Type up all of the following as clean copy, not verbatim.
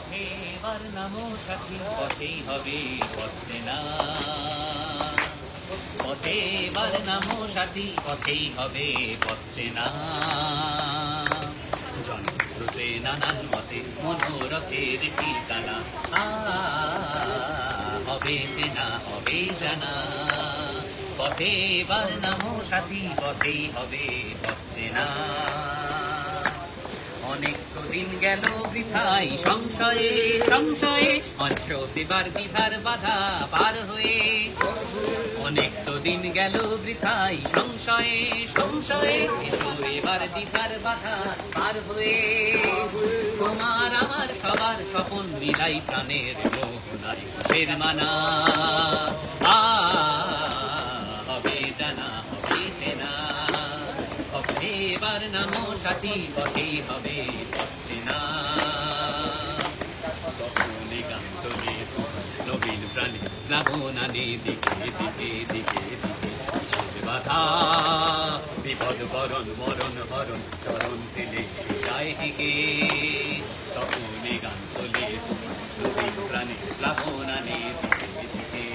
পথে এবার নামো সাথী, পথেই হবে পথে না। পথে এবার নামো সাথী, পথেই হবে পথে না। জনস্রোতে নানান মতে মনোরথের ঠিকানা, হবে চেনা হবে জানা। পথে এবার নামো সাথী, পথেই হবে পথে না। অনেক তো দিন গেল বৃথাই সংশয়ে সংশয়ে, অংশ বিবার দ্বিধার বাধা পার হয়ে। অনেক তো দিন গেল বৃথাই সংশয়ে সংশয়ে, এসো এবার দ্বিধার বাধা পার হয়ে। তোমার আমার সবার স্বপন মিলাই প্রাণের মোহনায় ফের মানা, হবে জানা হবে চেনা। পথে এবার নামো সাথী, পথেই হবে পথে না। তখনই গান তোলে নবীন প্রাণী প্লাবনানে, দিকে দিকে দিকে দিকে কিসের বাধা। বিপদ বরণ মরণ হরণ চরণ ফেলে যায় দিকে। তখনই গান তোলে নবীন প্রাণী প্লাবনানে, দিকে দিকে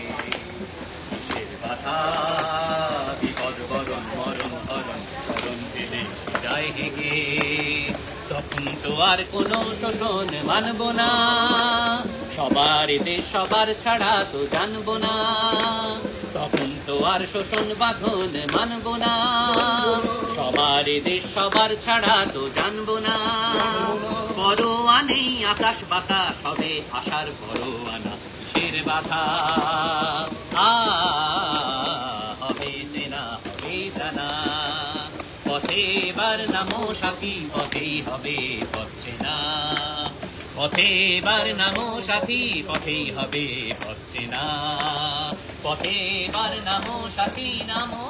কিসের বাধা। বিপদ বরণ মরণ হরণ চরণ ফেলে যায় দিকে। তখন তো আর কোনো শোষণ মানব না, সবার দেশ সবার ছাড়া তো জানবো না। তখন তো আর শোষণ বাঁধন মানব না, সবার দেশ সবার ছাড়া তো জানবো না। পরোয়া নেই আকাশ বাতাস, হবে আশার পরোয়ানা কিসের বাধা। হবে চেনা হবে জানা। পথে এবার নামো সাথী, পথেই হবে পথে না। পথে এবার নামো সাথী, পথেই হবে পথে না। পথে এবার নামো সাথী, নামো।